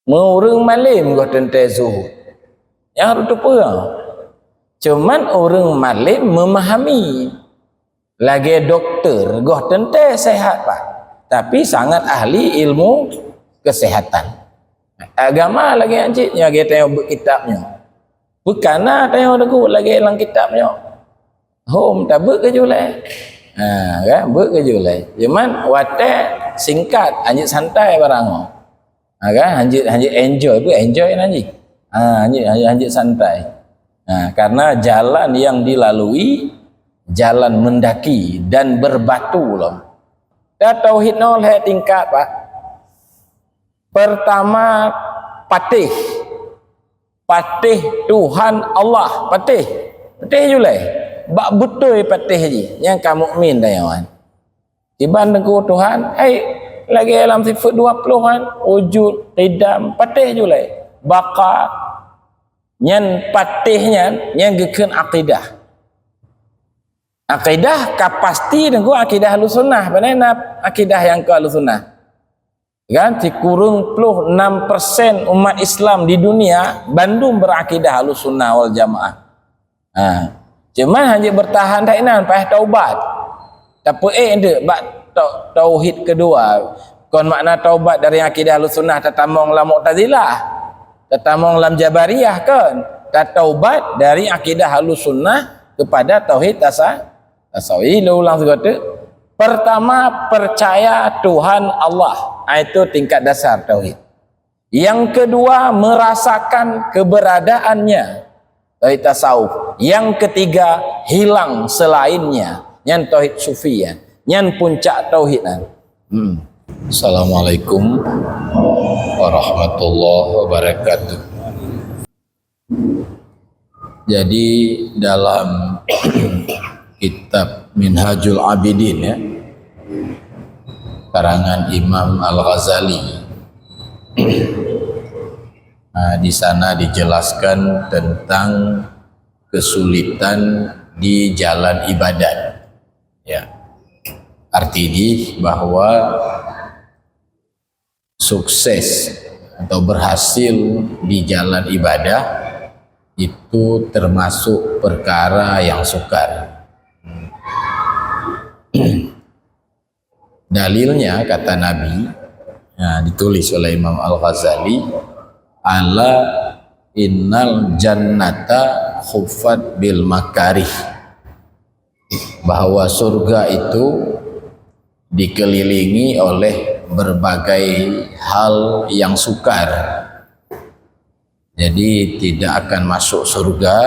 Orang malim kau tentang zuhud. Yang harus perang. Cuman orang malim memahami. Lagi doktor kau tentang sehat pak. Tapi sangat ahli ilmu kesehatan. Agama lagi anjingnya lagi tengok kitabnya. Bukanlah tengok aku lagi dalam kitabnya. Home tak berkejulai. Kan berkejulai. Cuman watak singkat, anjing santai barang. Kan anjing enjoy, enjoy anjing. Anjing santai. Karena jalan yang dilalui jalan mendaki dan berbatu loh. Dah tauhid nol tingkat pak. Pertama patih Tuhan Allah, patih julai. Bak betul patih je yang kamu mukmin dah yawan. Tiban dengan Tuhan, lagi dalam sifat 20 kan, wujud, qidam, patih julai. Baqa nyan patihnya yang gekeun akidah. Akidah kapasti dengan akidah Ahlussunnah. Benar akidah yang ke Ahlussunnah. Kan kurang 6% umat Islam di dunia Bandung berakidah Ahlussunnah wal Jamaah. Cuman hanya bertahan tak inan payah taubat. Tapi ende bak tauhid kedua. Kon makna taubat dari akidah Ahlussunnah tatamong lam Mu'tazilah, tatamong lam Jabariyah kan. Taubat dari akidah Ahlussunnah kepada tauhid tasawuf. Ulang sekali. Pertama percaya Tuhan Allah. Itu tingkat dasar tauhid. Yang kedua merasakan keberadaannya. Tauhid tasawuf. Yang ketiga hilang selainnya. Yang tauhid sufian. Yang puncak tauhid. Assalamualaikum warahmatullahi wabarakatuh. Jadi dalam kitab Minhajul Abidin ya, karangan Imam Al-Ghazali. Di sana dijelaskan tentang kesulitan di jalan ibadat. Ya. Artinya bahwa sukses atau berhasil di jalan ibadah itu termasuk perkara yang sukar. Dalilnya kata Nabi, ditulis oleh Imam Al-Ghazali, ala innal jannata khuffat bil makarih, bahwa surga itu dikelilingi oleh berbagai hal yang sukar. Jadi tidak akan masuk surga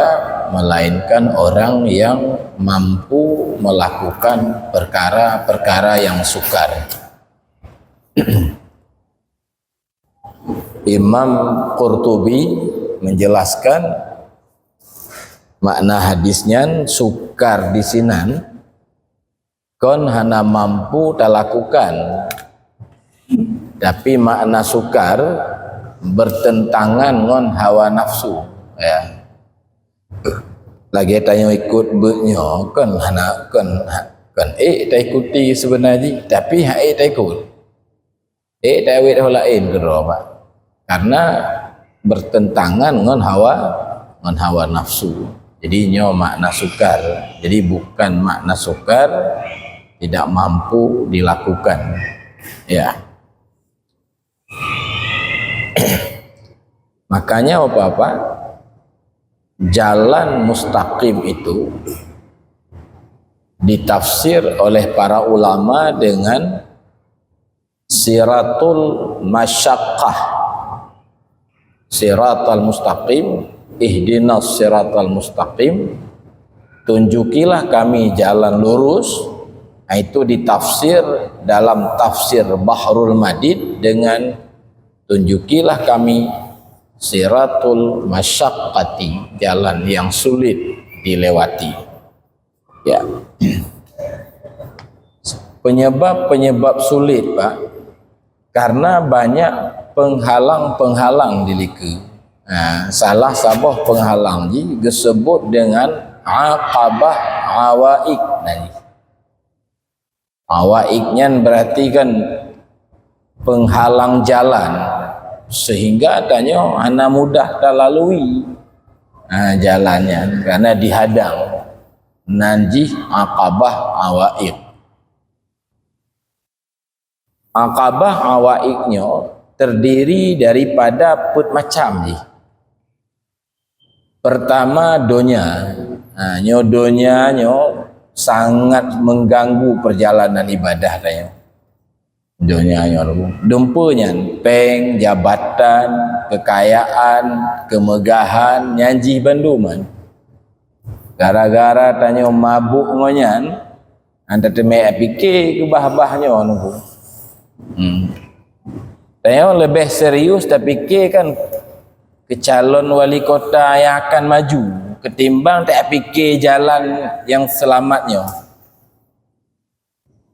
melainkan orang yang mampu melakukan perkara-perkara yang sukar. Imam Qurtubi menjelaskan makna hadisnya, sukar di sinan kon hana mampu talakukan, tapi makna sukar bertentangan dengan hawa nafsu ya. Lagi tanya ikut benyo kan hana kan tak ikuti sebenarnya, tapi tak ikut tak wait lain kenapa? Karena bertentangan dengan hawa nafsu. Jadi nyo makna sukar. Jadi bukan makna sukar tidak mampu dilakukan ya. Makanya apa-apa jalan mustaqim itu ditafsir oleh para ulama dengan siratul masyaqqah, siratal mustaqim, ihdinas siratal mustaqim, tunjukilah kami jalan lurus. Itu ditafsir dalam tafsir Bahrul Madid dengan tunjukilah kami siratul masyaqqati, jalan yang sulit dilewati ya. Penyebab sulit Pak, karena banyak penghalang-penghalang di liku. Salah sabah penghalang disebut dengan aqabah awaik. Awaiknya berarti kan penghalang jalan sehingga tanya hana mudah terlalui jalannya karena dihadang nanji aqabah awaik. Aqabah awaiknya terdiri daripada put macam je. Pertama donya, donya sangat mengganggu perjalanan ibadah tanya. Donya dumpanya peng, jabatan, kekayaan, kemegahan, nyanji banduman. Gara-gara tanya mabuk ngonyan, anda temek fikir ke bah-bahnya nunggu. Tanya lebih serius tapi fikir kan ke calon wali kota yang akan maju ketimbang tak fikir jalan yang selamatnya.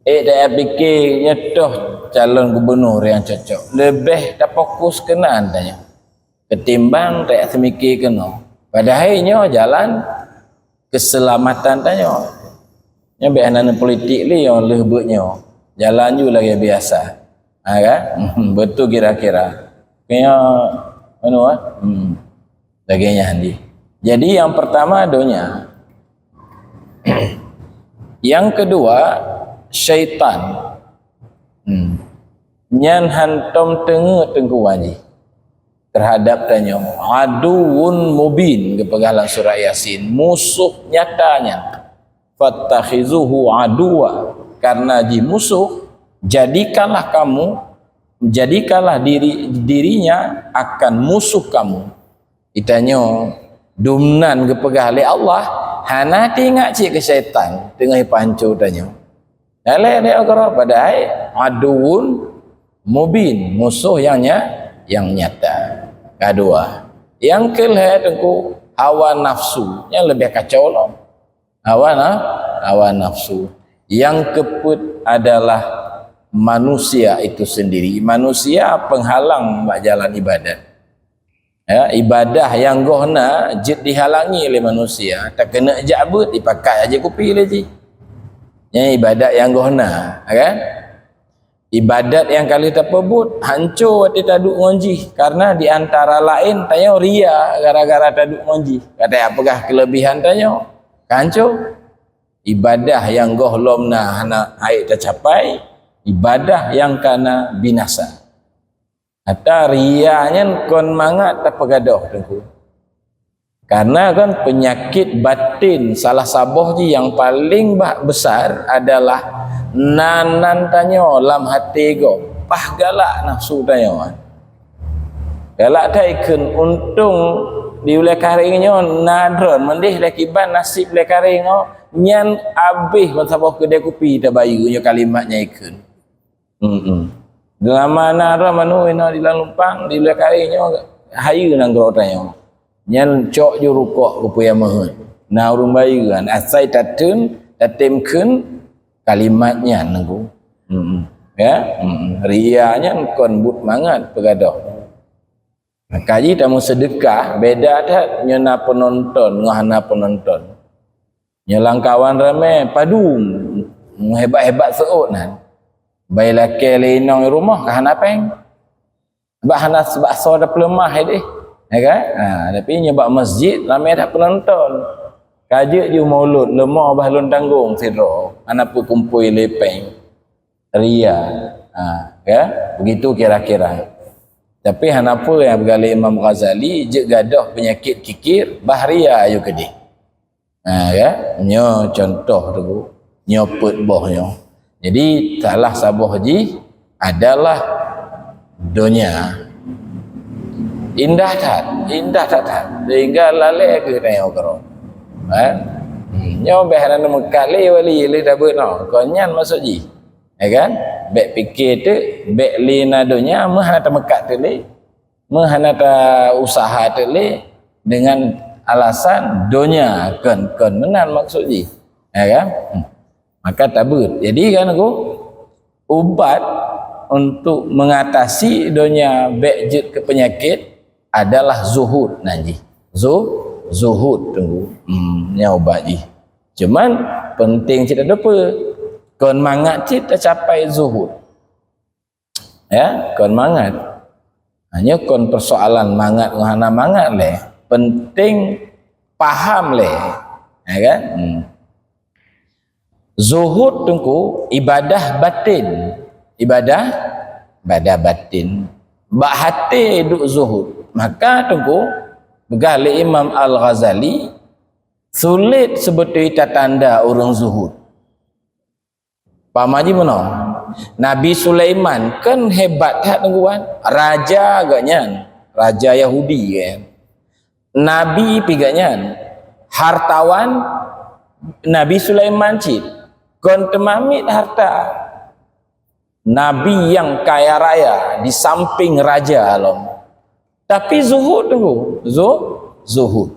Tak fikir nyetuh calon gubernur yang cocok. Lebih tak fokus kena tanya. Ketimbang tak semikir kena. Padahalnya jalan keselamatan tanya. Yang biasa politik ni yang lebihnya jalan juga lagi biasa. Kan? Betul kira-kira. Kaya Dagingnya handi. Jadi yang pertama donya. Yang kedua syaitan. Nyan hantom tengku waji terhadap tanya aduun mubin kepagalan surah Yasin, musuh nyatanya. Fattakhizuhu aduwa, karena di musuh jadikanlah dirinya akan musuh kamu. Itanya dumnan kepegali Allah hana tingak cik ke syaitan tengah pancu tanya. Dalai dia kira pada aduun mubin, musuh yang nyata. Kedua, yang kelih tengku hawa nafsu yang lebih kacau lah. Hawa nafsu. Yang keput adalah manusia itu sendiri. Manusia penghalang buat jalan ibadat. Ya, ibadah yang gohna jid dihalangi oleh manusia. Tak kena jabut dipakai aja kopi lagi. Yang ibadat yang gohna, kan? Ibadat yang kali terpebut hancur hati taduk ngonji karena di antara lain tanya ria gara-gara taduk ngonji. Kata apakah kelebihan tanya? Hancur. Ibadah yang gohlomna hana air tercapai, ibadah yang kana binasa. Hatta rianya kon mangat terpegadoh tengku. Karena kan penyakit batin salah saboh ji yang paling besar adalah nanan tanya lam hati go pah galak nafsu tanya. Galak taikun untung di ulai karingnya nadron mendih lakiban nasib ulai karingnya nyan abih masaboh kedai kopi dah bayunya kalimatnya ikun. Dalam mana ramanu ina di Lumpang di lekarinya hayu nang grotanya. Nyan cok ju rukuk kupaya mahut. Na urung bayu kan asai tatun tatemkeun kalimatnya nangku. Ya, rianya kon but mangat pegadoh. Kaji tamu sedekah beda dah nyana penonton ngahana penonton. Nyelang kawan ramai padu hebat-hebat seut nan. Bayi laki lenong rumah kahana peng. Bahana sebab so dah pelemah deh. Ya kan? Tapi nyebab masjid ramai dah penonton. Kajak je maulud lemah bahlun tanggung sidro. Anak pu kumpul lepeng. Ria. Ya, begitu kira-kira. Tapi hanapa yang bergali Imam Ghazali je gadah penyakit kikir bahria ayo kedih. Ya, nyo contoh tu, nyo put bohnya. Jadi salah saboh ji adalah dunia. Indah tak sehingga lalai ke tanya karo. Nyo behana mekali wali le dah benar. Konyan masuk ji. Ya kan? Bek fikir tu, bek lina dunia mehana ta mekat tu le. Mehana ta usaha tu le dengan alasan dunia kon menan maksud ji. Ya kan? Maka tabut. Jadi kan aku ubat untuk mengatasi dunia bekjet ke penyakit adalah zuhud nanti. Zuhud tunggu. Nya ubat ji. Cuman penting kita lupa kon mangat kita capai zuhud. Ya, kon mangat. Hanya kon persoalan mangat ngana mangat leh, penting paham leh, ya kan? Zuhud tungku ibadah batin, ibadah batin. Bak hati duk zuhud. Maka tungku begali Imam Al-Ghazali sulit sebetul tanda orang zuhud. Paham aja mana? Nabi Sulaiman kan hebat tak tungguan, raja agaknya, raja Yahudi kan. Nabi piganya hartawan Nabi Sulaiman cip. Kon temamit harta Nabi yang kaya raya di samping raja alam. Tapi zuhud tu, zuhud.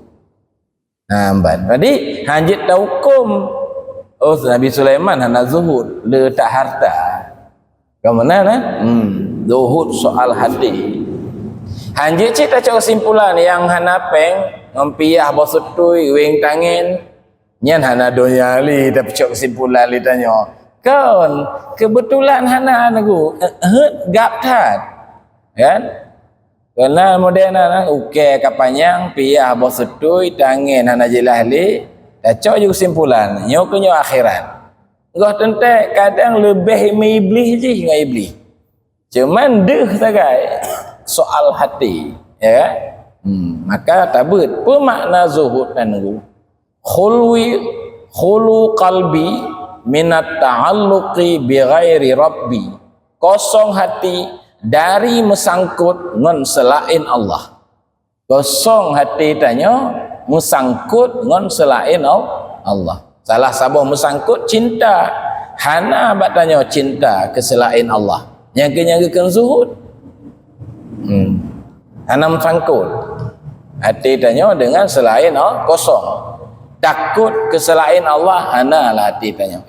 Namban. Jadi hanjit dah hukum. Oh Nabi Sulaiman hana zuhud, letak harta. Kemana nah? Zuhud soal hati. Hanjit cita kesimpulan yang hana peng ngampiah bosutui wing tangen. Nyan hana donya li tapi cok kesimpulan li tanya. Kon kebetulan hana nagu gap tat. Kan? Karena modern uke kapanyang piah bos setui tangen hana jelah li dah cok juga kesimpulan. Nyo kenyo akhirat. Ngah tentek kadang lebih iblis je dengan iblis. Cuman deh sagai soal hati, ya kan? Maka tabut apa makna zuhud dan nagu? Khulu qalbi minat ta'alluqi bi ghairi rabbi, kosong hati dari mesangkut ngon selain Allah. Kosong hati tanya mesangkut ngon selain Allah. Salah sabah mesangkut cinta, hana bat tanya cinta ke selain Allah. Yang kenyangkan zuhud. Hana mesangkut hati tanya dengan selain Allah kosong. Takut keselain Allah hana lah hati tanya.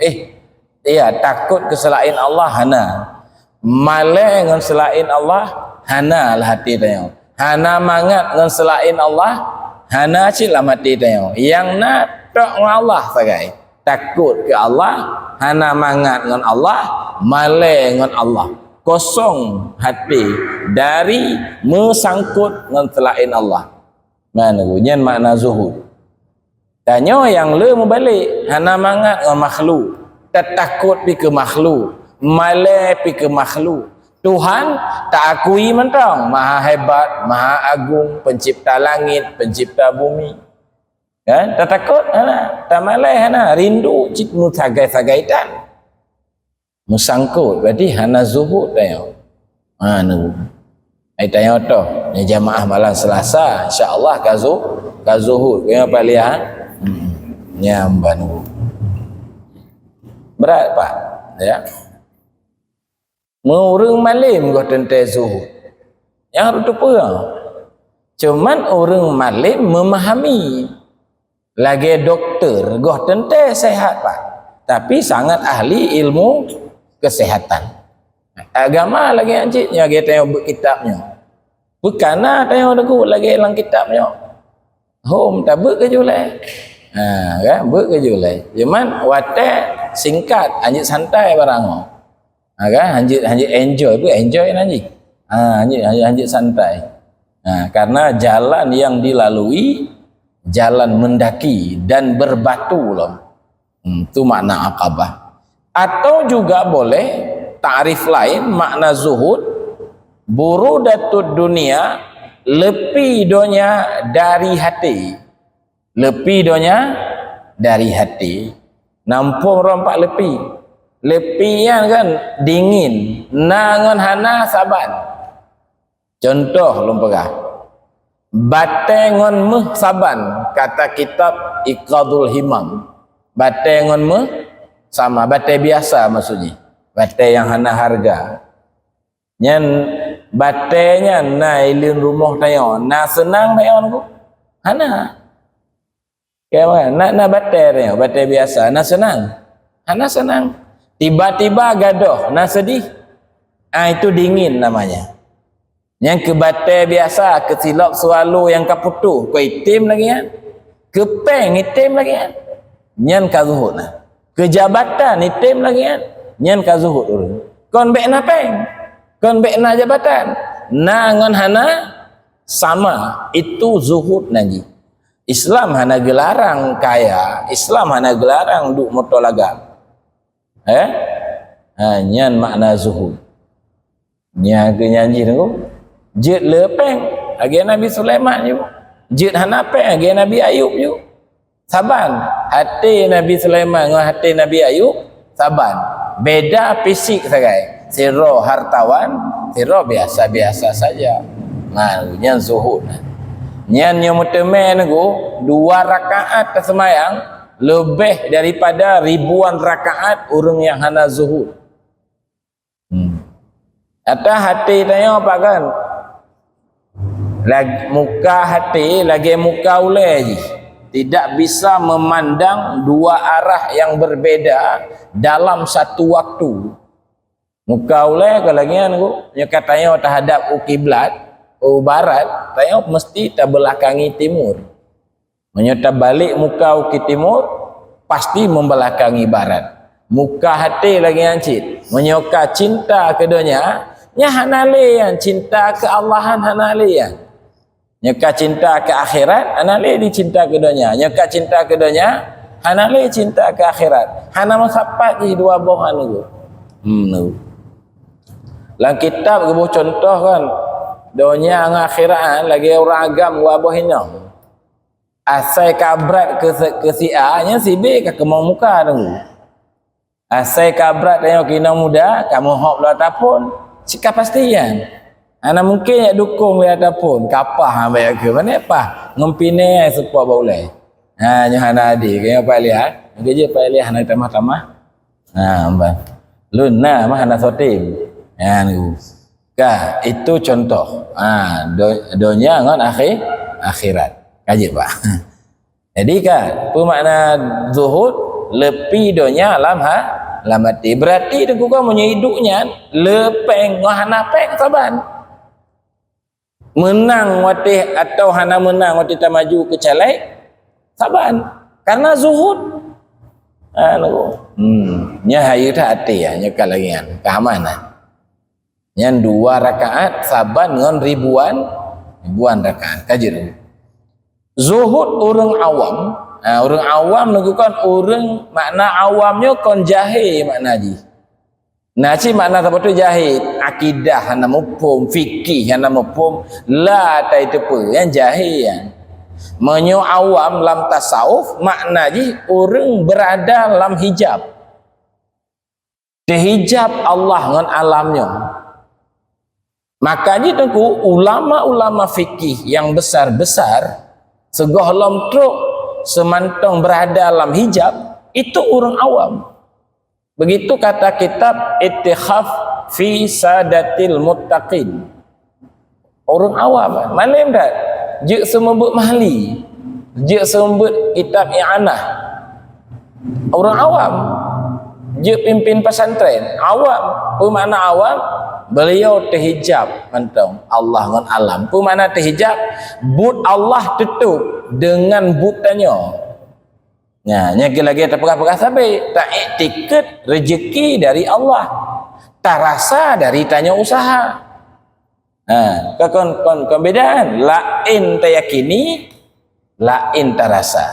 Iya takut keselain Allah hana. Malai dengan selain Allah hana lah hati tanya. Hana mangat dengan selain Allah hana cila mati tanya. Yang nak tak dengan Allah sagai. Takut ke Allah, hana mangat dengan Allah, malai dengan Allah. Kosong hati dari mesangkut dengan selain Allah. Mana bunyian makna zuhud? Tanya yang le membalik hana mangat dengan makhluk, takut pi ke makhluk, malai pi ke makhluk. Tuhan tak akui mentang maha hebat, maha agung, pencipta langit, pencipta bumi. Kan? Tak takut hana, tak malai hana, rindu cik musagai-sagai tan. Musangkut berarti hana zuhud tanya. Nu. Ai tanya tu, ni jamaah malam Selasa, insya-Allah ka zuhud. Kau apa lihat? Nyamban berat pak ya orang malim kau tentai zuhud yang harus perang. Cuman orang malim memahami lagi doktor kau tentai sehat pak, tapi sangat ahli ilmu kesehatan agama lagi anjingnya kita tengok kitabnya bukanlah tengok aku lagi dalam kitabnya home tak berkejulai. Kan berkejulai. Cuman watak singkat, anjing santai barang. Kan anjing enjoy nanti. Anjing santai. Karena jalan yang dilalui jalan mendaki dan berbatu loh. Itu makna Aqabah. Atau juga boleh takrif lain makna zuhud, burudatud dunia, lepi donya dari hati. Lepi donya dari hati. Nampung rompak lepi. Lepi yang kan dingin. Nangon hana saban. Contoh lumpagah. Batengon meh saban. Kata kitab Iqadul Himam. Batengon meh sama. Bate biasa maksudnya. Bate yang hana harga. Nyan batenya na ilin rumah tayo. Na senang tayo aku. Hana. Kayak mana? Nak batai biasa, nak senang. Nak senang. Tiba-tiba gaduh, nak sedih. Itu dingin namanya. Yang ke batai biasa, ke silap selalu yang kaputuh, ke itim lagi kan. Ke peng itim lagi kan. Nyan ka zuhud nah. Ke jabatan itim lagi kan. Nyan ka zuhud. Kon bek na peng. Kon bek na jabatan. ngan hana sama, itu zuhud nanti. Islam hana gelarang kaya, Islam hana gelarang duk motolagam. Nyan makna zuhud. Nya ke nyanyi tu, jet lepeng agi Nabi Sulaiman ju. Jet hana peng agi Nabi Ayub ju. Saban, hati Nabi Sulaiman dengan hati Nabi Ayub saban. Beda fisik sagai. Siro hartawan, siro biasa-biasa saja. Nyan zuhud. Nyan yang mutemen tu 2 rakaat tersemayang lebih daripada ribuan rakaat orang yang hana zuhud. Atas hati tanya apa kan? Lagi muka hati lagi muka ulai je. Tidak bisa memandang 2 arah yang berbeda dalam satu waktu. Muka ulai kalau lagi kan nya katanya terhadap kiblat barat, tanya mesti terbelakangi timur. Menyata balik muka ke timur pasti membelakangi barat. Muka hati lagi ancit menyoka cinta keduanya nya hanale yang cinta ke Allahan hanale yang nyaka cinta ke akhirat hanale dicinta keduanya, nyaka cinta keduanya hanale cinta ke akhirat. Hana masapat di 2 bohan tu. Dalam kitab gebuh contoh kan dunia dengan akhirat lagi orang agam wa bohina. Asai kabrat ke si A nya si B ke kemau muka tu. Asai kabrat tanya kina muda kamu hok la tapun sikap pastian. Ana mungkin ya dukung dia ataupun kapah ambil ke mana apa ngempine sepuak baulai. Nya hana adi kaya apa lihat. Geje pa lihat hana tamah-tamah. Mbak. Luna mah hana sotim. Ni. Itu contoh. Dunia dengan akhirat. Kaji Pak. Jadi apa makna zuhud lepi dunia alam mati. Berarti tu kan punya hidupnya lepeng hana peng saban. Menang watih atau hana menang watih tak maju ke calek saban. Karena zuhud. Nya hayu tak hati ya, nya kalangan keamanan. Yang 2 rakaat saban dengan ribuan rakaat. Kaji zuhud orang awam. Orang awam lakukan orang makna awamnya kon jahil makna ji. Naci makna apa tu jahil? Akidah hana mufhum, fikih hana mufhum, la tai tepe yang jahil yang. Menyo awam dalam tasawuf makna ji orang berada dalam hijab. Dihijab Allah dengan alamnya. Makanya tengku ulama-ulama fikih yang besar-besar segah lam truk semantong berada dalam hijab itu orang awam. Begitu kata kitab Ittikhaf fi Sadatil Muttaqin. Orang awam. Malam tak? Je sembut mahli. Je sembut kitab i'anah. Orang awam. Je pimpin pesantren. Awam. Apa makna awam? Beliau terhijab mantong Allah dengan alam. Apa makna terhijab? But Allah tutup dengan butannya. Nya lagi tak pegah-pegah sampai tak iktikad rezeki dari Allah. Tak rasa dari tanya usaha. Kon bedaan lain tak yakini, lain tak rasa.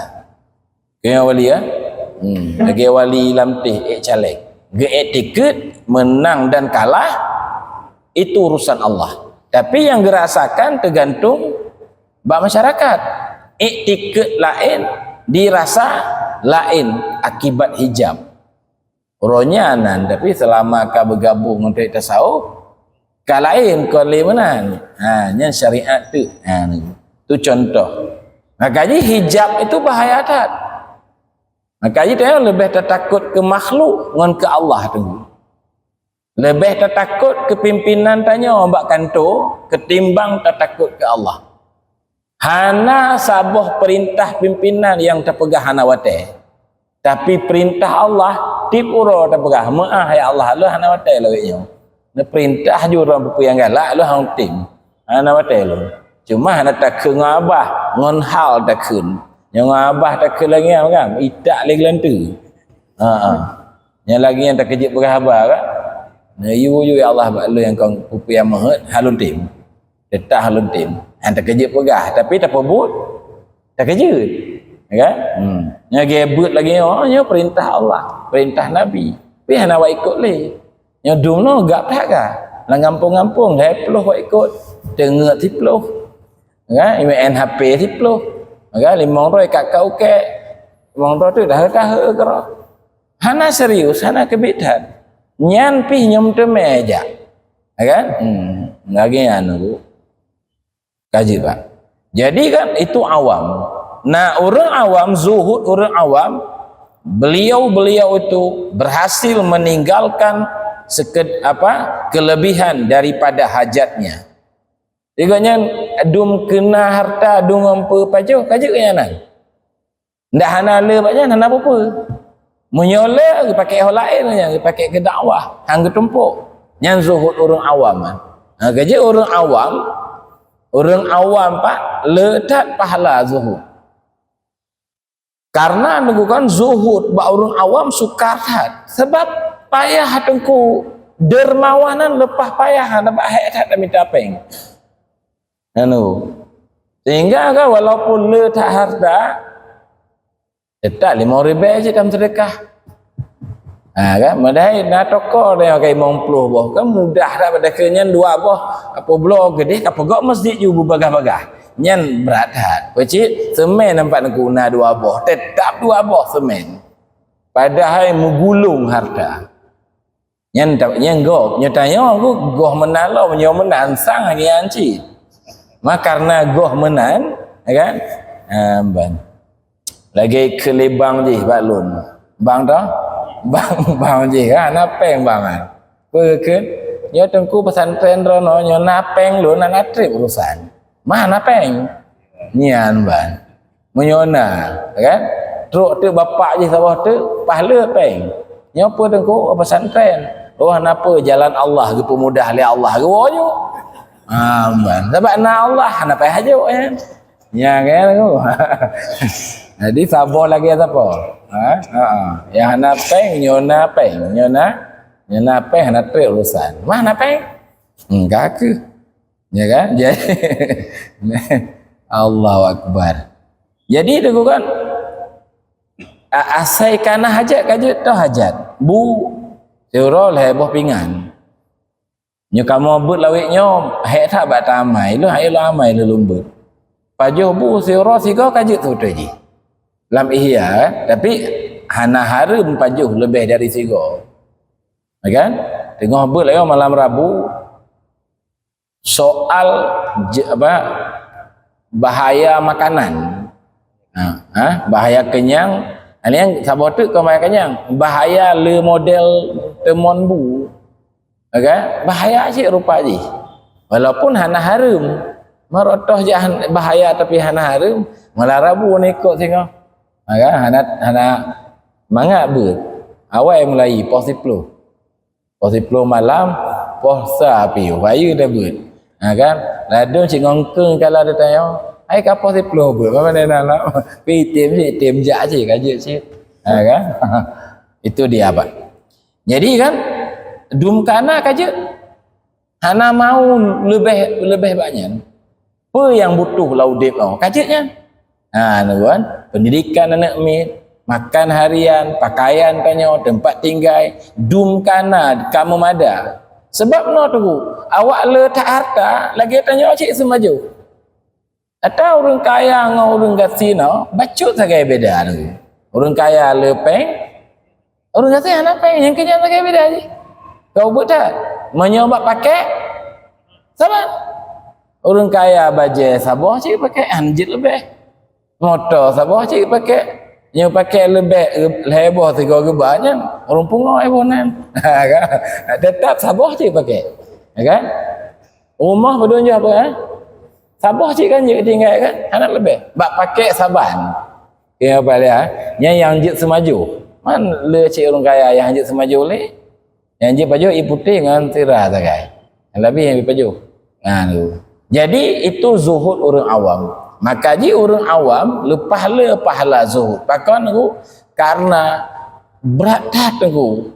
Kaya wali ya. Lagi wali lamtih calek. Ge iktikad menang dan kalah itu urusan Allah. Tapi yang dirasakan tergantung masyarakat. Iktikad lain, dirasa lain akibat hijab. Orangnya nan tapi selama kau bergabung untuk tasawuf, kau lain kau lemenan. Nya syariat tu. Tu contoh. Makanya hijab itu bahaya tak. Makanya dia lebih tertakut ke makhluk dengan ke Allah tu. Lebih tertakut ke pimpinan tanya ombak kantor ketimbang tertakut ke Allah. Hana sabuh perintah pimpinan yang terpegah hana wate. Tapi perintah Allah tipuro terpegah. Maah ya Allah lu hana wate lawiknya. Ne perintah ju orang yang galak lu hang tim. Hana wate lu. Cuma hana takut ngabah ngon hal takun. Yang ngabah takut lagi kan. Itak lagi lentu. Yang lagi yang terkejut pegah abah kan. Yu ya Allah lu yang kau pupu yang mahat halun tim. Detah luntim. Tak kejut pegah tapi tak pebut. Tak kejut. Kan? Nya gebut lagi nya perintah Allah, perintah Nabi. Pi hana wa ikut le. Nya dum no gap tak ka. Lang kampung-kampung dah peluh wa ikut. Tengok ti peluh. Kan? IMN HP ti peluh. Kan 500 kat kau ke. 500 tu dah kera. Hana serius, hana kebidan. Nyan pi nyom teme aja. Kan? Lagi anu. Kaji Pak. Jadi kan itu awam. Nah, orang awam, zuhud orang awam, beliau itu berhasil meninggalkan kelebihan daripada hajatnya. Diganya dum kena harta dung empe pajo kaje kayanan. Ndak hana le baknya hana apa-apa. Menyole pakai hal lain nya, pakai ke dakwah, hang tumpuk. Yang zuhud orang awam. Nah, kaje orang awam Pak letak pahala zuhud. Karena mengukan zuhud ba orang awam sukarhat sebab payah hatengku dermawanan lepah payah dapat hak tak minta peng. Anu. Sehingga kan walaupun le tak harta tetap 5,000 je dalam sedekah. Kan madai na toko dia kai 50 boh kan mudah dah pada kenyan 2 boh apa blok gede apa gok masjid juga bagah-bagah. Nyan berat hat. Pecik semen nampak nak guna 2 boh. Tetap 2 boh semen. Padahal menggulung harta. Nyan tak nyan gok. Nyatanya aku goh menalo menyo menan sang lagi anci. Mak karena goh menan, kan? Ban. Lagi kelibang je Pak Lun. Bang dah? Bang je kan napeng bangan. Pekeun nyo tengku pesantren rono nyo napeng lu nak natrip urusan. Mana peng? Nyan ban. Menyona, kan? Truk tu bapak je sawah tu pahala peng. Nyopo tengku pesantren. Oh napa jalan Allah ke pemudah li Allah ke woyo. Ban. Sebab na Allah napa hajuk kan? Nya kan aku. Jadi sabar lagi apa? Yang hana peng nyona peng. Nyona peng hana trip urusan. Mana peng? Enggak ke. Ya kan? Jadi Allahu Akbar. Jadi itu kan asai kana hajat kajut tu hajat. Bu surah heboh pingan. Nyo kamu but lawiknya hek tak bat tamai lu hai amai lu lumbut. Pajo bu surah sigo kajut tu je. Lam ihya tapi hana harum pajo lebih dari sigo. Ya kan? Tengok but lah malam Rabu soal bahaya makanan. Bahaya kenyang. Ini yang sabar tu kau bahaya kenyang. Bahaya le model temon bu. Okay? Bahaya sih rupa je. Walaupun hana harum. Marotoh je bahaya tapi hana harum. Malah Rabu ni ikut tengok. Okay? Hana mangap ber. Awal mulai pos 10. Pos 10 malam puasa api. Bayu dah ber. Kan ladung cik ngongkeng kalau ada tanya ai kapo si ploh ber apa nak pi tim jak je kajut cik kan itu dia Pak. Jadi kan dum kana kajut hana mau lebih banyak apa yang butuh laudip kajutnya kan pendidikan anak mit makan harian pakaian tanya tempat tinggal dum kana kamu ada. Sebab no tu awak le tak harta lagi tanya cik semaju. Atau orang kaya dengan orang gasino bacut sagai beda tu. Orang kaya le peng, orang gasino anak peng yang kenyang sagai beda je. Kau buat tak? Menyobat pakai sama. Orang kaya baje sabah cik pakai anjit lebih. Motor sabah cik pakai yang pakai lebih heboh 3 gebanya orang pungai bonan kan tetap sabah cik pakai kan rumah berdunjah apa kan sabah cik kan je tinggal kan anak lebih bak pakai saban ya apa dia yang jit semaju man le cik orang kaya yang jit semaju le yang jit baju putih dengan tirah sagai lebih yang baju tu jadi itu zuhud orang awam. Maka ji orang awam lepas le pahala zuhud. Pakon aku karena berat aku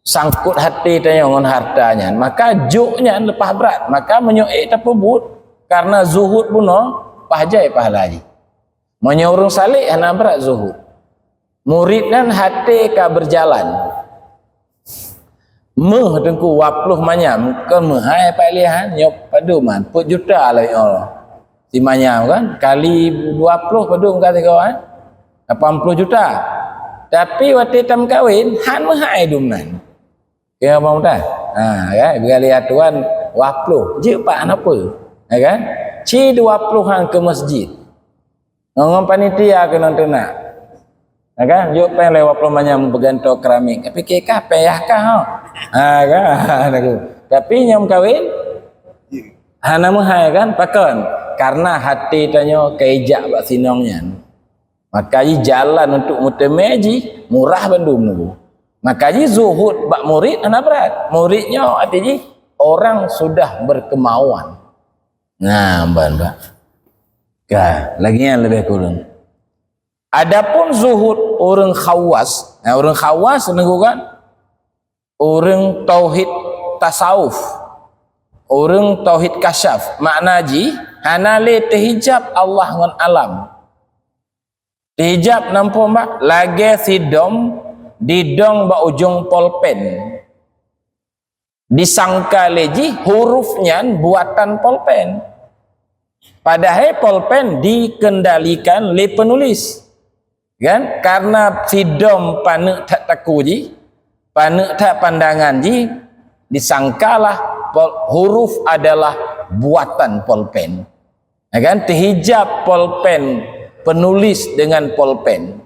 sangkut hati tanya dengan hartanya. Maka juknya lepas berat. Maka menyoek tapubut. Karena zuhud pun pahjai pahala haji. Menyorong salik hana berat zuhud. Murid dan hati ka berjalan. Meh tengku wapluh manyam ke mehai pak lihan nyop paduman put juta lah Allah. Si manyam kan kali 20 padum kata kawan 80 juta. Tapi waktu tam kawin han mehai dumnan. Ke abang dah. Ha kan bergali atuan wapluh je pak apa? Ha kan? Ci 20 hang ke masjid. Ngomong panitia ke nonton nak. Ha kan? Juk pen lewat manyam bergantung keramik. Tapi ke kape ya kah? Ha kan aku. Tapi nyam kawin hana mehai kan pakon karena hati tanya keijak bak sinongnya. Maka jalan untuk mutameji murah bandum nu. Maka zuhud bak murid hana berat. Muridnya artinya orang sudah berkemauan. Nah, mbak. Lagi yang lebih kurang. Adapun zuhud orang khawas. Nah, orang khawas kan orang tauhid tasawuf, orang tauhid kasyaf. Makna ji hana le terhijab Allah ngan alam. Terhijab nampu mak lagi sidom didong ba ujung polpen. Disangka leji hurufnya buatan polpen. Padahal polpen dikendalikan oleh penulis. Kan? Karena sidom panek tak taku ji, panek tak pandangan ji, disangkalah huruf adalah buatan polpen. Kan? Terhijab polpen penulis dengan polpen.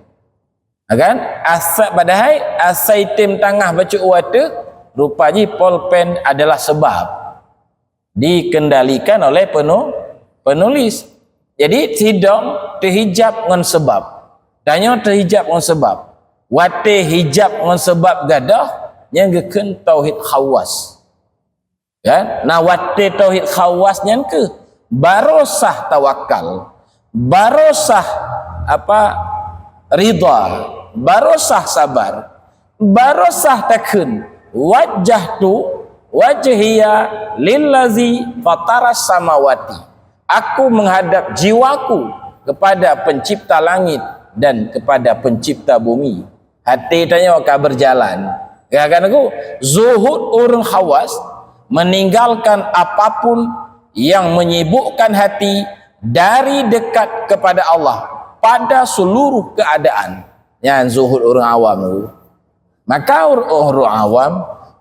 Kan? Padahal asai tim tengah baca wata rupanya polpen adalah sebab dikendalikan oleh penulis. Jadi sidom terhijab dengan sebab. Tanya terhijab dengan sebab. Wate hijab dengan sebab gadah yang geken tauhid khawas. Kan? Nah wate tauhid khawas yang ke barosah tawakal, barosah ridha, barosah sabar, barosah takun, wajhiya lillazi fataras samawati. Aku menghadap jiwaku kepada pencipta langit dan kepada pencipta bumi. Hati tanya akan berjalan. Kan aku zuhud orang khawas meninggalkan apapun yang menyibukkan hati dari dekat kepada Allah pada seluruh keadaan. Yang zuhud orang awam itu. Maka orang awam,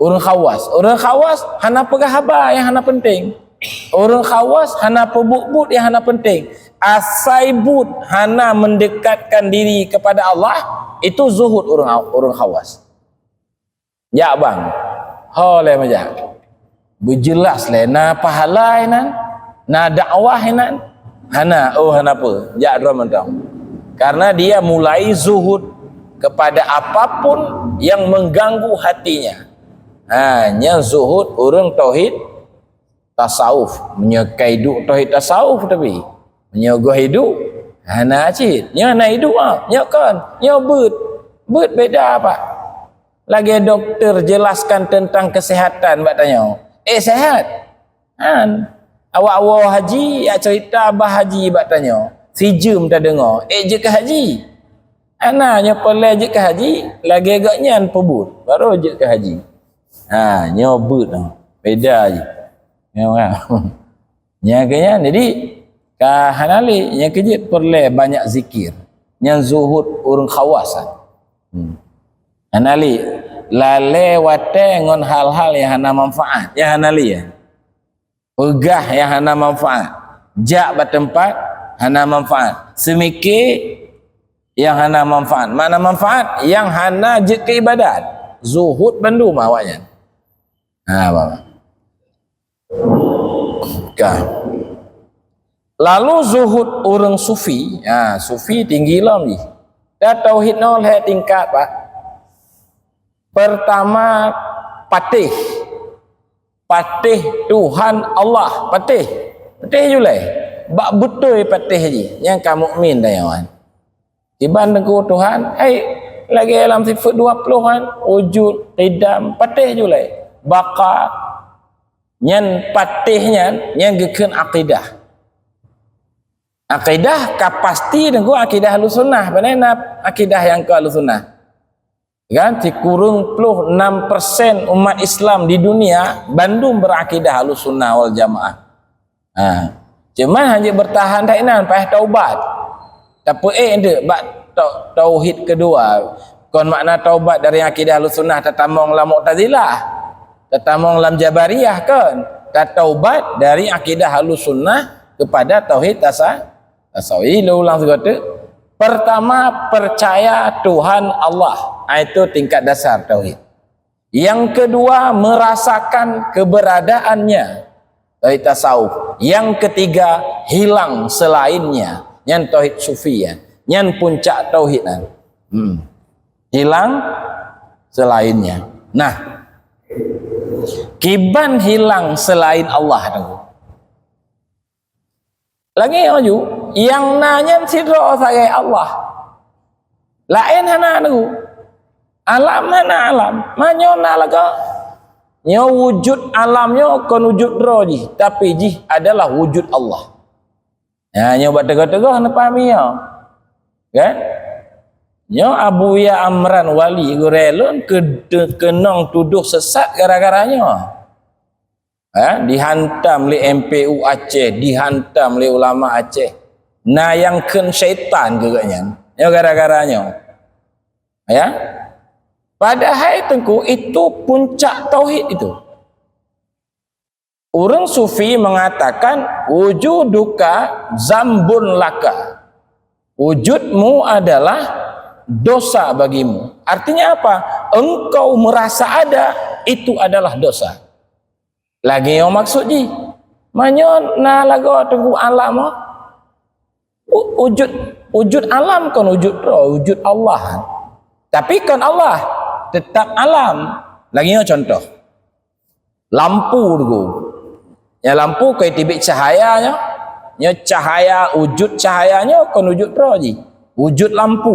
orang khawas hana pegah haba yang hana penting. Orang khawas hana pebut-but yang hana penting. Asai but hana mendekatkan diri kepada Allah, itu zuhud orang khawas. Ya bang, holeh majak. Berjelas le na pahala nan, na dakwah nan. Hana apa? Ya dua mentang. Karena dia mulai zuhud kepada apapun yang mengganggu hatinya. Hanya zuhud orang tauhid tasawuf, menyekai hidup tauhid tasawuf tapi menyogoh hidup hana cid nya hana hidup nya kan nya bet beda apa lagi doktor jelaskan tentang kesehatan bak tanya sehat kan awak haji ya cerita bah haji bak tanya si jum tak dengar je ke haji ana nya pole je ke haji lagi agaknya pebut baru je ke haji nya bet beda je nya kaya jadi kahanali yang kejit perle banyak zikir yang zuhud orang khawasan hanali lale wate ngon hal-hal yang hana manfaat yang hanali ya pegah yang hana manfaat jak bertempat hana manfaat semikir yang hana manfaat mana manfaat yang hana je ke ibadat zuhud bandum awaknya bang lalu zuhud orang sufi, sufi tinggi lah ni. Dah tauhid nol tingkat pak. Pertama patih Tuhan Allah patih julai. Bak betul patih je. Yang kamu mukmin dah yawan. Tiban dengan Tuhan, lagi dalam sifat 20 kan, wujud, qidam, patih julai. Baka nyan patihnya yang geken akidah. Akidah kapasti dengan akidah Ahlussunnah. Benar akidah yang ke Ahlussunnah. Kan dikurung 6% umat Islam di dunia bandung berakidah Ahlussunnah wal Jamaah. Cuman hanya bertahan tak inan payah taubat. Tapi ende bak tauhid kedua. Kon makna taubat dari akidah Ahlussunnah tatamong lam Mu'tazilah, tatamong lam Jabariyah kan. Taubat dari akidah Ahlussunnah kepada tauhid tasawuf. Ulang sekali. Pertama, percaya Tuhan Allah. Itu tingkat dasar tauhid. Yang kedua, merasakan keberadaannya. Tauhid tasawuf. Yang ketiga, hilang selainnya. Yang tauhid sufi ya. Yang puncak tauhid. Hilang selainnya. Nah, kiban hilang selain Allah. Lagi yang nanya sidro sebagai Allah. Lain hana tu. Alam mana alam? Manyo nalaga. Nyo wujud alamnya kon wujud roji, tapi ji adalah wujud Allah. Ya nyo buat tegak-tegak hana pahami ya. Kan? Nyo Abu Ya Amran wali gurelon kenong tuduh sesat gara-garanya. Dihantam oleh MPU Aceh, dihantam oleh ulama Aceh. Nayangkan syaitan gegaknya. Ya gara-garanya. Ya. Padahal tengku itu puncak tauhid itu. Orang sufi mengatakan wujuduka zambun laka. Wujudmu adalah dosa bagimu. Artinya apa? Engkau merasa ada, itu adalah dosa. Lagi yang maksud ji manyo na lago tunggu alam wujud alam kan wujud Allah, tapi kan Allah tetap alam. Lagi yang contoh lampu dulu ya, lampu kayak tibik cahayanya nya cahaya wujud cahayanya kan wujud roji wujud lampu.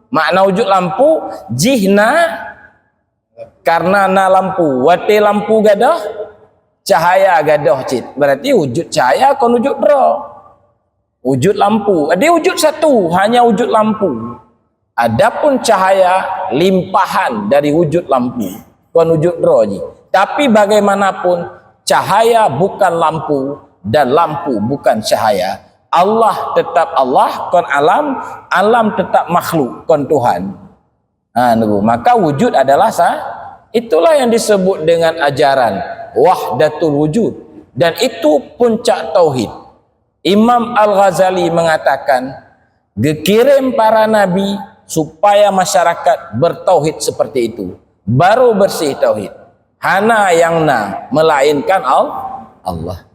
Makna wujud lampu jihna karena na lampu wate lampu gadah cahaya gadoh cit, berarti wujud cahaya kon wujud roh, wujud lampu. Ada wujud satu, hanya wujud lampu. Adapun cahaya limpahan dari wujud lampu, kon wujud roh ji. Tapi bagaimanapun cahaya bukan lampu dan lampu bukan cahaya. Allah tetap Allah, kon alam, alam tetap makhluk, kon Tuhan. Maka wujud adalah itulah yang disebut dengan ajaran wahdatul wujud, dan itu puncak tauhid. Imam Al-Ghazali mengatakan dikirim para nabi supaya masyarakat bertauhid seperti itu, baru bersih tauhid. Hana yang melainkan Allah.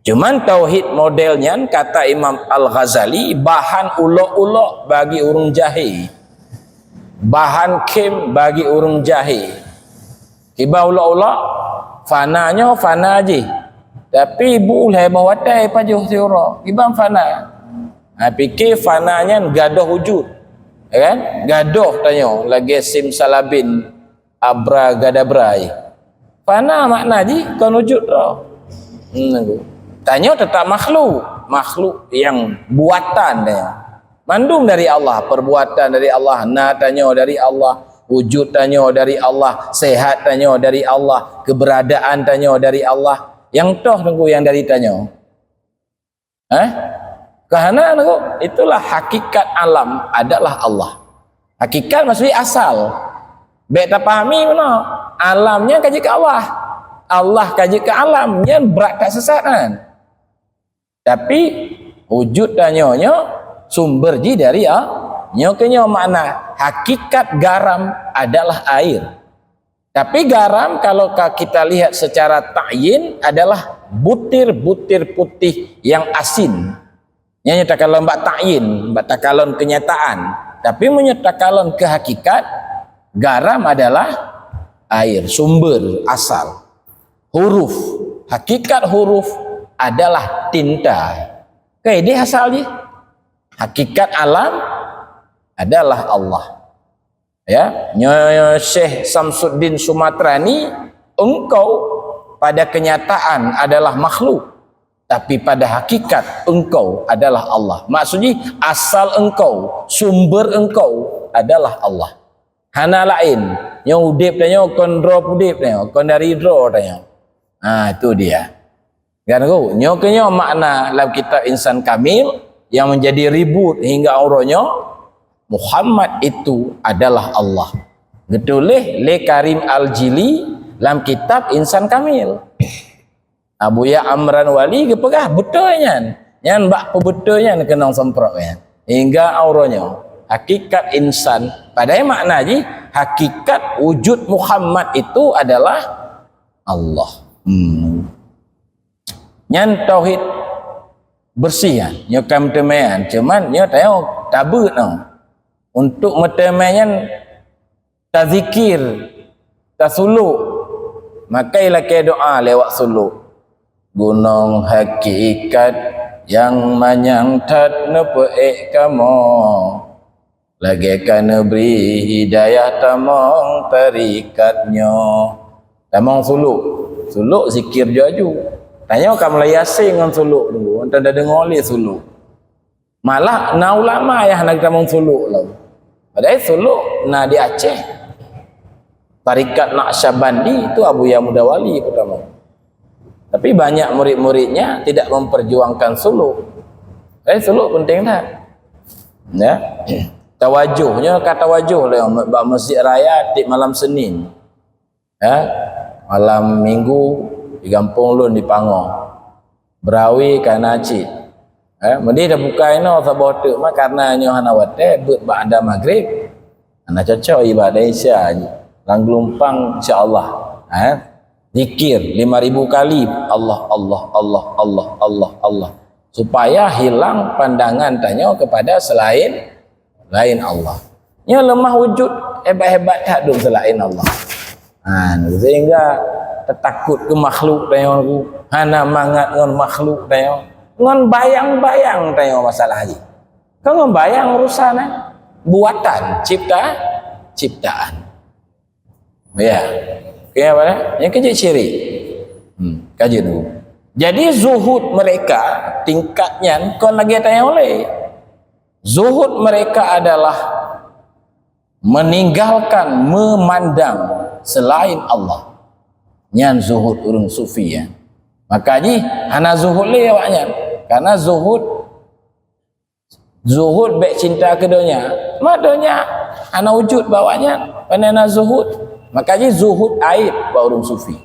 Cuman tauhid modelnya kata Imam Al-Ghazali bahan ulok-ulok bagi urung jahil, bahan kim bagi urung jahil. Iba ulak-ulak fananya fana je, tapi boleh bawa tai pajuh siura iba fana. Fikir fananya gadoh wujud, ya kan? Gadoh tanya lagi simsalabin abra gadabra. Fana makna je kan wujud roh. Tanya tetap makhluk yang buatan dia. Mandum dari Allah, perbuatan dari Allah, tanya dari Allah. Wujud tanya dari Allah, sehat tanya dari Allah, keberadaan tanya dari Allah. Yang toh tunggu yang dari tanya. Karena itulah hakikat alam adalah Allah. Hakikat maksudnya asal. Baik tak pahami mana? Alamnya kaji ke Allah. Allah kaji ke alamnya berat tak sesatan. Tapi wujud tanya sumber ji dari Nyokenyo makna hakikat garam adalah air. Tapi garam kalau kita lihat secara ta'yin adalah butir-butir putih yang asin. Nyatakalon mbak ta'yin, mbak takalon kenyataan. Tapi menyatakalon ke hakikat garam adalah air, sumber asal. Huruf, hakikat huruf adalah tinta. Kayak dia asal dia. Hakikat alam adalah Allah. Ya, Syekh Samsuddin Sumatrani, engkau pada kenyataan adalah makhluk. tapi pada hakikat engkau adalah Allah. Maksudnya asal engkau, sumber engkau adalah Allah. Hana lain, yang udip tanya kon drop udip tanya, kon dari draw tanya. Itu dia. Kan aku, nyokenyo makna dalam kitab Insan Kamil yang menjadi ribut hingga auranya Muhammad itu adalah Allah. Getuleh Le Karim Al-Jili dalam kitab Insan Kamil. Abu Ya Amran Wali kepegah betulnya nyan bak pebetulnya kenang semprotnya hingga auranya hakikat insan padahal makna ji hakikat wujud Muhammad itu adalah Allah. Nyan tauhid bersih kan nyokam temean cuman nyo tahu tabut no untuk metemean tazikir tasuluk makailah ke doa lewat suluk gunung hakikat yang manyangtat nepeek kamu lagi kana beri hidayah tamong tarikatnya tamong suluk zikir jaju tanya kamu layasi dengan suluk dulu entah dah dengar oleh suluk malah na ulama yang nak tamong suluk lah padahal suluk na di Aceh tarikat Naqsyabandi itu Abu Ya Mudawali pertama. Tapi banyak murid-muridnya tidak memperjuangkan suluk. Suluk penting tak? Ya. Tawajuhnya kata tawajuh lah masjid raya di malam Senin. Ya. Malam Minggu di Kampung Lun di Pangong. Berawi kana cid. Ya, mesti dah buka ino sabah tu mah karena nyo hana wate bet ba'da maghrib. Ana cocok ibadah Isya je. Lang gelumpang insya-Allah. Zikir 5.000 kali Allah Allah Allah Allah Allah Allah supaya hilang pandangan tanya kepada selain Allah. Nya lemah wujud hebat-hebat tak dum selain Allah. Sehingga tertakut ke makhluk tanya aku. Hana mangat ngon makhluk tanya. Ngon bayang-bayang tanya masalah haji. Kau ngon bayang urusan buatan ciptaan. Ya. Kaya apa? Yang kecil syirik. Kaji dulu. Jadi zuhud mereka tingkatnya kau lagi tanya oleh. Zuhud mereka adalah meninggalkan memandang selain Allah. Nyan zuhud urung sufi ya. Makanya hana zuhud le awaknya. Karena zuhud baik cinta ke dunia. Mak dunia hana wujud bawanya panana zuhud. Makanya zuhud aib ba urang sufi.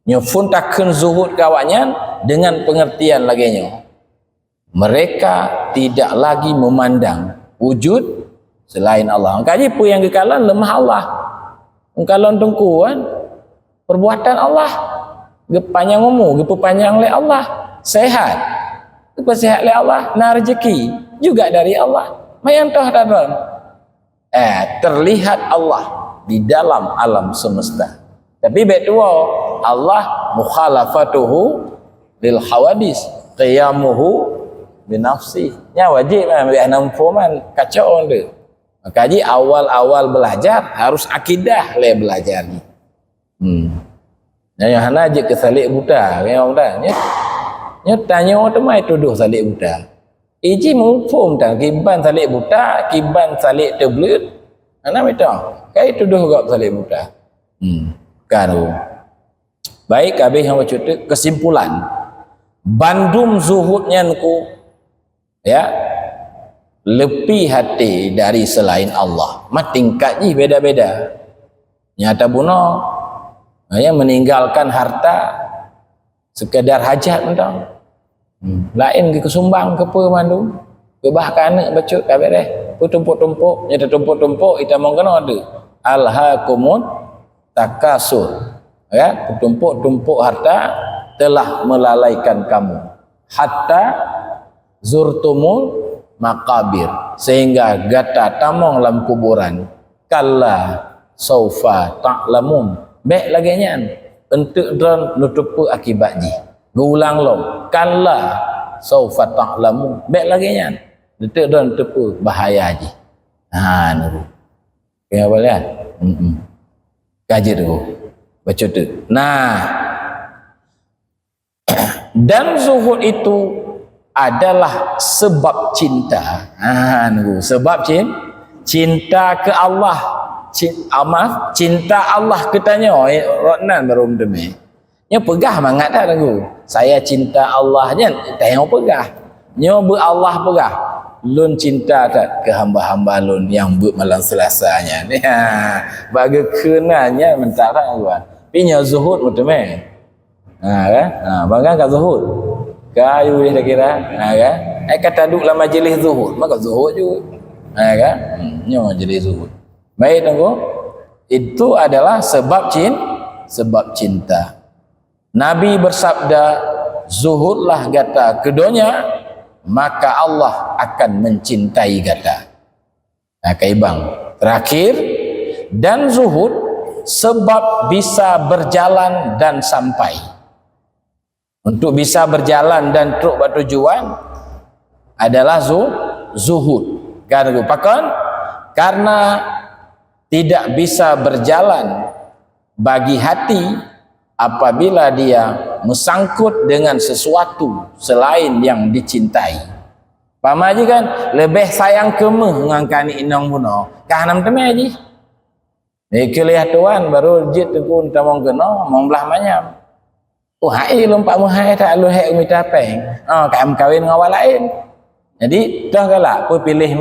Nyo pun takkan zuhud kawannya dengan pengertian laginya. Mereka tidak lagi memandang wujud selain Allah. Makanya pun yang kekalan lemah Allah. Kalau tengkuan perbuatan Allah. Gepanjang umur, gepanjang oleh Allah. Sehat. Sehat oleh Allah. Nah rezeki juga dari Allah. Mayan toh tadon. Terlihat Allah di dalam alam semesta. Tapi betul Allah mukhalafatuhu lil hawadis qiyamuhu binafsi. Ya wajib nampuman kacau dia. Makanya awal-awal belajar harus akidah le belajar ni. Yang hana je ke salik buta, memang dah. Nya tanya orang mai tuduh salik buta. Iji mufhum tak kiban salik buta, kiban salik tablet. Ana betul. Kai tuduh gak salik buta. Karo. Baik habis yang baca kesimpulan. Bandum zuhudnya ku ya lebih hati dari selain Allah. Mat tingkatnya beda-beda. Nyata buno yang meninggalkan harta sekedar hajat mentang. Lain ke sumbang ke apa mandu. Ke bahkan baca kabeh deh. Tumpuk-tumpuk, nyata tumpuk-tumpuk kita mau kena ada. Alhaakumut takasur. Ya, tumpuk-tumpuk harta telah melalaikan kamu. Hatta zurtumul maqabir, sehingga gata tamong lam kuburan. Kalla saufa ta'lamun. Baik lagi nyan. Untuk dron nutupu akibat ji. Ngulang long. Kalla saufa ta'lamun. Baik lagi nyan. Detik dan tepu bahaya je. Nuru. Kaya boleh kan? Kaji tu. Baca tu. Nah. Dan zuhud itu adalah sebab cinta. Sebab cinta ke Allah. Cinta Allah katanya. Rodnan baru demi. Nya pegah mangat dah lagu. Saya cinta Allah nya tengok pegah. Nya Allah pegah. Lun cinta tak ke hamba-hamba lun yang buat malam Selasanya ni. Bagi kenanya mentara tuan. Pinya zuhud mutme. Kan? Bangga kat zuhud. Kayu dia kira. Kan? Kata duduk dalam majlis zuhud, maka zuhud juga. Kan? Nya majlis zuhud. Baik tunggu. Itu adalah sebab cinta. Nabi bersabda, zuhudlah kata keduanya, maka Allah akan mencintai kata. Kaibang terakhir, dan zuhud sebab bisa berjalan dan sampai. Untuk bisa berjalan dan terus bertujuan adalah zuhud. Karena tidak bisa berjalan bagi hati apabila dia mesangkut dengan sesuatu selain yang dicintai. Paham aja kan? Lebih sayang kemeh ngangkani inang puno. Kahanam teme aja. Kuliah tuan baru jit tu kun tamong kena mong belah manyam. Hai lompat muhai tak lu hek umi tapeng. Kam kawin dengan orang lain. Jadi dah galak pilih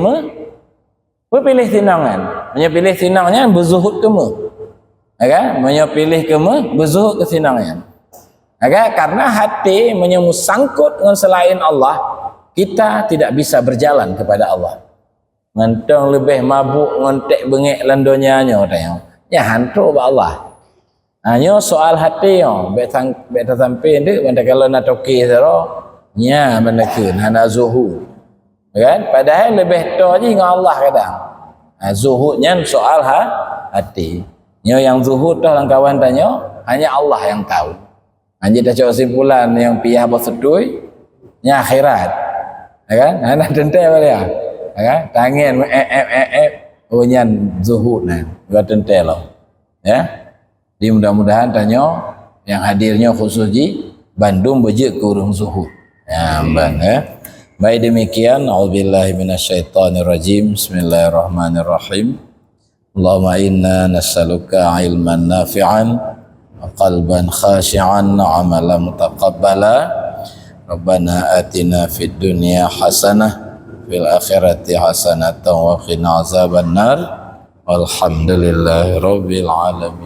pilih tinangan. Menyepilih tinangnya berzuhud kemeh. Kan? Menyepilih kemeh berzuhud ke tinangnya. Kan? Karena hati menyemusangkut dengan selain Allah, kita tidak bisa berjalan kepada Allah. Ngentong lebih mabuk ngontek bengek landonya tengok. Ya hantu ba Allah. Hanya soal hati bet sampai ndik benda kalau nak toki sero nya benda keun hana zuhud. Kan? Padahal lebih to je dengan Allah kadang. Zuhudnya soal hati. Nya yang zuhud dah kawan tanya, hanya Allah yang tahu. Anjir dah cakap simpulan yang pihak bersedui nya akhirat. Kan? Ana tentu dia. Kan? Tangan nyan zuhud nah. Gua tentu lo. Ya. Di mudah-mudahan tanya yang hadirnya khusus di Bandung beje ke urung zuhud. Ya, bang ya. Baik demikian, a'udzubillahi minasyaitonirrajim. Bismillahirrahmanirrahim. Allahumma inna nas'aluka ilman nafi'an wa qalban khashi'an wa amalan mutaqabbala. Rabbana atina fid dunya hasanah fil akhirati hasanatan wa qina azabannar. Walhamdulillahi rabbil alamin.